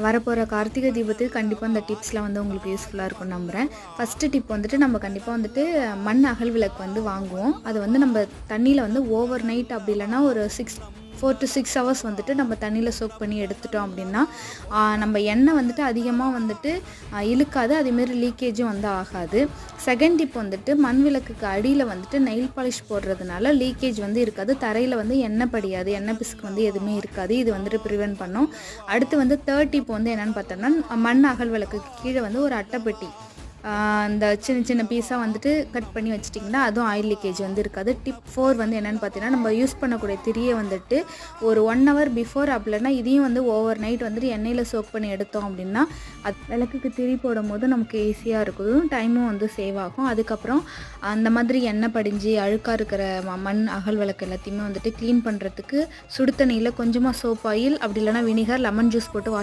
வரப்போகிற கார்த்திகை தீபத்துக்கு கண்டிப்பாக இந்த டிப்ஸ்லாம் வந்து உங்களுக்கு யூஸ்ஃபுல்லாக இருக்கும்னு நம்புகிறேன். ஃபஸ்ட்டு டிப் வந்துட்டு நம்ம கண்டிப்பாக வந்துட்டு மண் அகல் விளக்கு வந்து வாங்குவோம். அது வந்து நம்ம தண்ணியில் வந்து ஓவர் நைட் அப்படி இல்லைன்னா ஒரு 4 to 6 ஹவர்ஸ் வந்துட்டு நம்ம தண்ணியில் சோக் பண்ணி எடுத்துட்டோம் அப்படின்னா நம்ம எண்ணெய் வந்துட்டு அதிகமாக வந்துட்டு இழுக்காது, அதேமாரி லீக்கேஜும் வந்து ஆகாது. செகண்ட் டிப் வந்துட்டு மண் விளக்குக்கு அடியில் வந்துட்டு நெயில் பாலிஷ் போடுறதுனால லீக்கேஜ் வந்து இருக்காது, தரையில் வந்து எண்ணெய் படியாது, எண்ணெய் பிசுக்கு வந்து எதுவுமே இருக்காது. இது வந்துட்டு ப்ரிவென்ட் பண்ணும். அடுத்து வந்து தேர்ட் டிப் வந்து என்னென்னு பார்த்தோம்னா, மண் அகல் விளக்குக்கு கீழே வந்து ஒரு அட்டைப்பெட்டி இந்த சின்ன சின்ன பீஸாக வந்துட்டு கட் பண்ணி வச்சிட்டிங்கன்னா அதுவும் ஆயில் லீக்கேஜ் வந்து இருக்காது. டிப் 4 வந்து என்னென்னு பார்த்தீங்கன்னா, நம்ம யூஸ் பண்ணக்கூடிய திரியை வந்துட்டு ஒரு 1 hour பிஃபோர் அப்படின்னா இதையும் வந்து ஓவர் நைட் வந்துட்டு எண்ணெயில் சோக் பண்ணி எடுத்தோம் அப்படின்னா அது விளக்குக்கு திரி போடும் போது நமக்கு ஈஸியாக இருக்கும், டைமும் வந்து சேவ் ஆகும். அதுக்கப்புறம் அந்த மாதிரி எண்ணெய் படிஞ்சு அழுக்காக இருக்கிற மண் அகல் விளக்கு எல்லாத்தையுமே வந்துட்டு க்ளீன் பண்ணுறதுக்கு சுடு தண்ணியில் கொஞ்சமாக சோப் ஆயில் அப்படி இல்லைனா வினிகர் லெமன் ஜூஸ் போட்டு வாஷ்